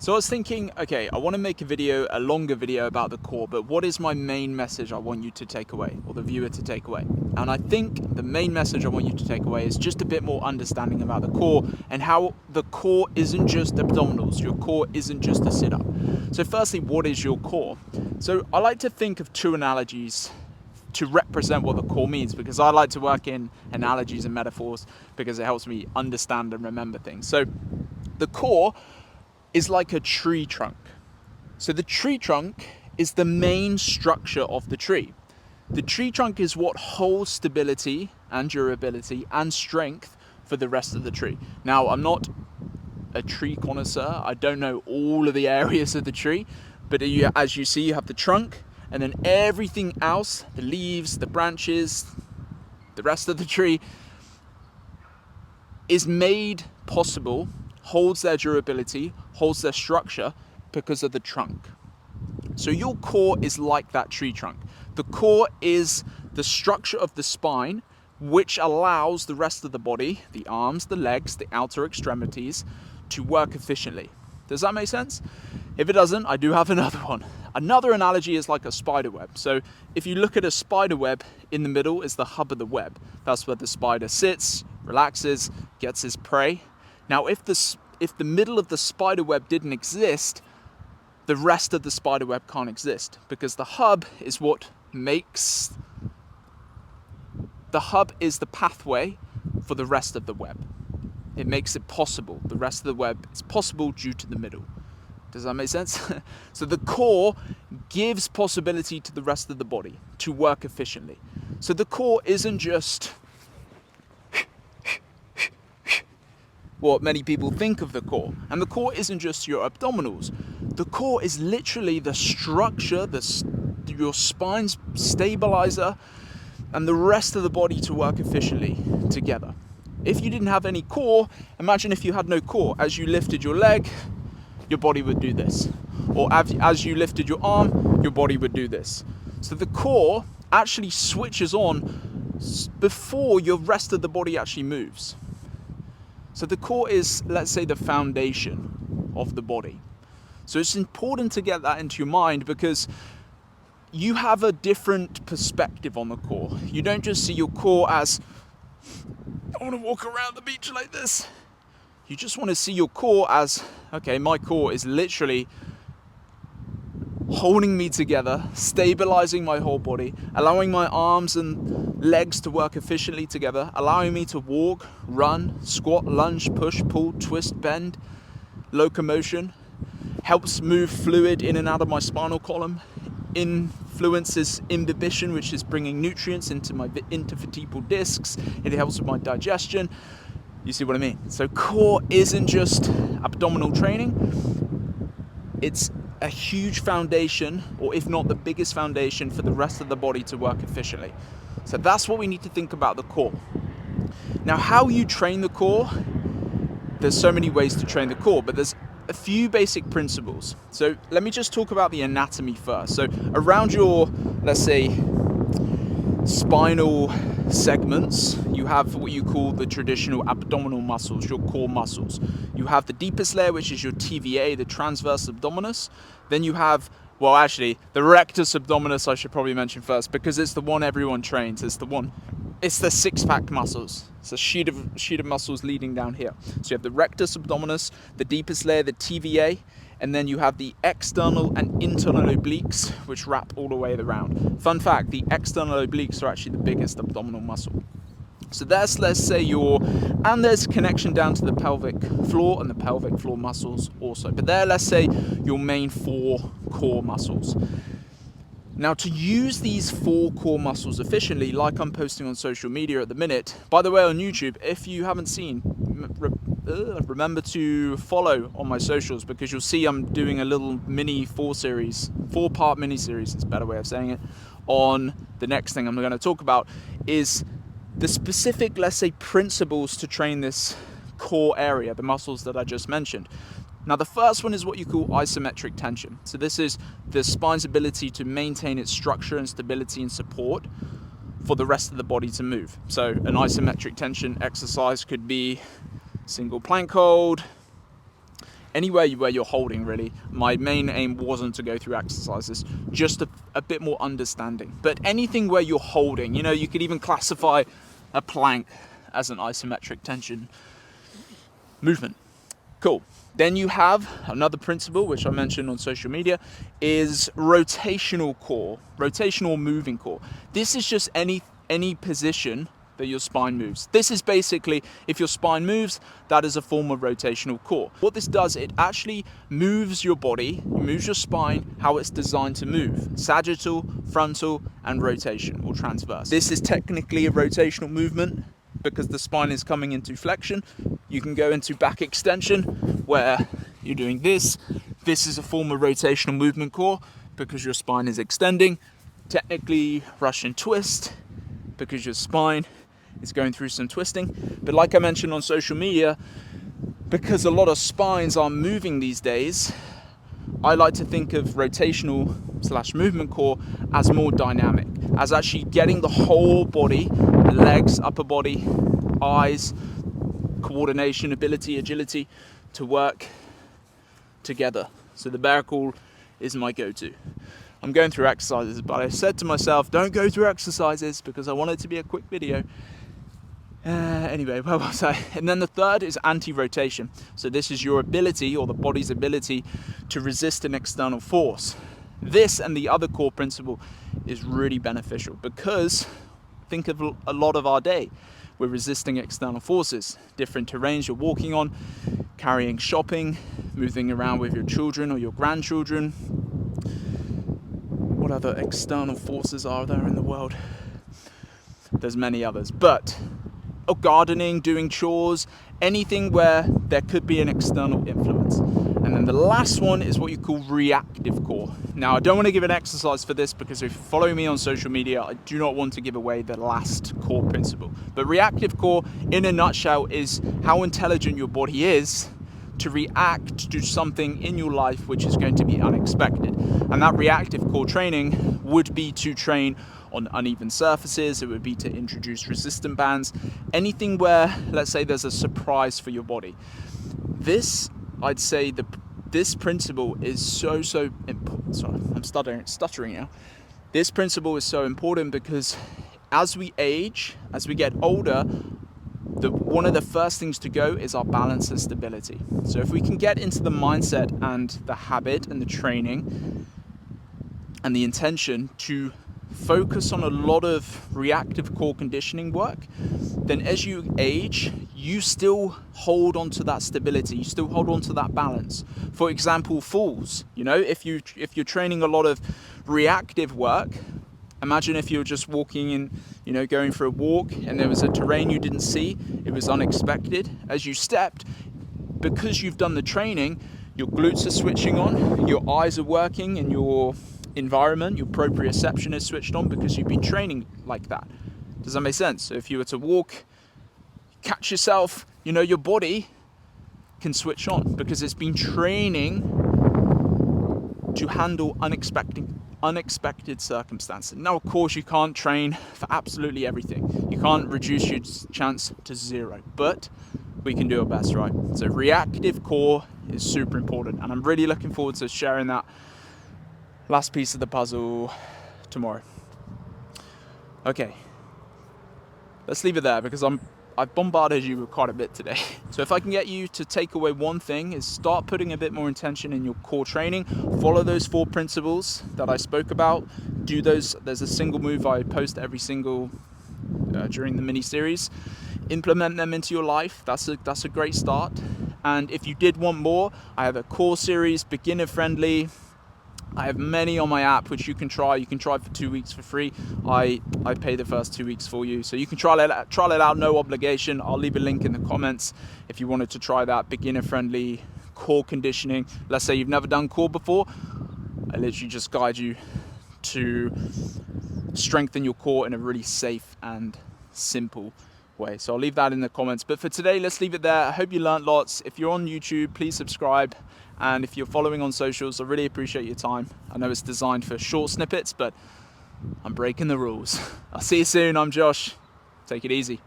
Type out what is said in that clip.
So I was thinking, okay, I want to make a longer video about the core, but what is my main message I want you to take away, or the viewer to take away? And I think the main message I want you to take away is just a bit more understanding about the core and how the core isn't just abdominals, your core isn't just a sit-up. So firstly, what is your core? So I like to think of two analogies to represent what the core means, because I like to work in analogies and metaphors because it helps me understand and remember things. So the core is like a tree trunk. So the tree trunk is the main structure of the tree. The tree trunk is what holds stability and durability and strength for the rest of the tree. Now, I'm not a tree connoisseur. I don't know all of the areas of the tree, but as you see, you have the trunk, and then everything else, the leaves, the branches, the rest of the tree, is made possible, holds their durability, holds their structure because of the trunk. So your core is like that tree trunk. The core is the structure of the spine, which allows the rest of the body, the arms, the legs, the outer extremities, to work efficiently. Does that make sense? If it doesn't, I do have another one. Another analogy is like a spider web. So if you look at a spider web, in the middle is the hub of the web. That's where the spider sits, relaxes, gets his prey. Now, if the middle of the spider web didn't exist, the rest of the spider web can't exist, because the hub is what makes... The hub is the pathway for the rest of the web. It makes it possible. The rest of the web is possible due to the middle. Does that make sense? So the core gives possibility to the rest of the body to work efficiently. So the core isn't just what many people think of the core. And the core isn't just your abdominals. The core is literally the structure, your spine's stabilizer, and the rest of the body to work efficiently together. If you didn't have any core, imagine if you had no core. As you lifted your leg, your body would do this. Or as you lifted your arm, your body would do this. So the core actually switches on before your rest of the body actually moves. So the core is, let's say, the foundation of the body. So it's important to get that into your mind, because you have a different perspective on the core. You don't just see your core as, I want to walk around the beach like this. You just want to see your core as, okay, my core is literally holding me together, stabilizing my whole body, allowing my arms and legs to work efficiently together, allowing me to walk, run, squat, lunge, push, pull, twist, bend, locomotion, helps move fluid in and out of my spinal column, influences imbibition, which is bringing nutrients into my intervertebral discs. It helps with my digestion. You see what I mean? So core isn't just abdominal training. It's a huge foundation, or if not the biggest foundation, for the rest of the body to work efficiently. So that's what we need to think about the core. Now, how you train the core, there's so many ways to train the core, but there's a few basic principles. So let me just talk about the anatomy first. So around your, let's say, spinal segments, you have what you call the traditional abdominal muscles, your core muscles. You have the deepest layer, which is your TVA, the transverse abdominis. Then you have, well, actually, the rectus abdominis I should probably mention first, because it's the one everyone trains. It's the six-pack muscles. It's a sheet of muscles leading down here. So you have the rectus abdominis, the deepest layer, the TVA, and then you have the external and internal obliques, which wrap all the way around. Fun fact, the external obliques are actually the biggest abdominal muscle. So that's, let's say, and there's connection down to the pelvic floor and the pelvic floor muscles also. But they're, let's say, your main 4 core muscles. Now, to use these 4 core muscles efficiently, like I'm posting on social media at the minute, by the way, on YouTube, if you haven't seen, remember to follow on my socials, because you'll see I'm doing a little mini 4-part mini series, it's a better way of saying it, on the next thing I'm going to talk about is the specific, let's say, principles to train this core area, the muscles that I just mentioned. Now, the first one is what you call isometric tension. So this is the spine's ability to maintain its structure and stability and support for the rest of the body to move. So an isometric tension exercise could be single plank hold, anywhere where you're holding, really. My main aim wasn't to go through exercises, just a bit more understanding. But anything where you're holding, you know, you could even classify a plank as an isometric tension movement. Cool. Then you have another principle, which I mentioned on social media, is rotational core, rotational moving core. This is just any position that your spine moves. This is basically, if your spine moves, that is a form of rotational core. What this does, it actually moves your body, moves your spine, how it's designed to move. Sagittal, frontal, and rotation or transverse. This is technically a rotational movement because the spine is coming into flexion. You can go into back extension where you're doing this. This is a form of rotational movement core because your spine is extending. Technically Russian twist because your spine is going through some twisting. But like I mentioned on social media, because a lot of spines are moving these days, I like to think of rotational / movement core as more dynamic, as actually getting the whole body, legs, upper body, eyes, coordination, ability, agility to work together. So the bear crawl is my go-to. I'm going through exercises, but I said to myself, don't go through exercises because I want it to be a quick video. Anyway, where was I? And then the third is anti-rotation. So this is your ability, or the body's ability, to resist an external force. This and the other core principle is really beneficial because think of a lot of our day. We're resisting external forces, different terrains you're walking on, carrying shopping, moving around with your children or your grandchildren. What other external forces are there in the world? There's many others, but gardening, doing chores, anything where there could be an external influence. And then the last one is what you call reactive core. Now, I don't want to give an exercise for this because if you follow me on social media, I do not want to give away the last core principle. But reactive core, in a nutshell, is how intelligent your body is to react to something in your life which is going to be unexpected. And that reactive core training would be to train on uneven surfaces. It would be to introduce resistant bands, anything where, let's say, there's a surprise for your body. This, I'd say, this principle is so important. Sorry, I'm stuttering now. This principle is so important because as we age, as we get older, one of the first things to go is our balance and stability. So if we can get into the mindset and the habit and the training and the intention to focus on a lot of reactive core conditioning work, then as you age, you still hold on to that stability, you still hold on to that balance. For example, falls. You know, if you're training a lot of reactive work, imagine if you're just walking in, you know, going for a walk and there was a terrain you didn't see, it was unexpected. As you stepped, because you've done the training, your glutes are switching on, your eyes are working, and your environment, your proprioception is switched on because you've been training like that. Does that make sense? So if you were to walk, catch yourself, you know, your body can switch on because it's been training to handle unexpected circumstances. Now, of course, you can't train for absolutely everything. You can't reduce your chance to zero, but we can do our best, right? So reactive core is super important, and I'm really looking forward to sharing that last piece of the puzzle tomorrow. Okay, let's leave it there because I've bombarded you with quite a bit today. So if I can get you to take away one thing, is start putting a bit more intention in your core training. Follow those 4 principles that I spoke about. Do those. There's a single move I post every single during the mini series. Implement them into your life. That's a great start. And if you did want more, I have a core series, beginner friendly. I have many on my app which you can try. You can try for 2 weeks for free. I pay the first 2 weeks for you, so you can trial it out, no obligation. I'll leave a link in the comments if you wanted to try that beginner friendly core conditioning. Let's say you've never done core before. I literally just guide you to strengthen your core in a really safe and simple way. So I'll leave that in the comments. But for today, let's leave it there. I hope you learned lots. If you're on YouTube, please subscribe. And if you're following on socials, I really appreciate your time. I know it's designed for short snippets, but I'm breaking the rules. I'll see you soon. I'm Josh. Take it easy.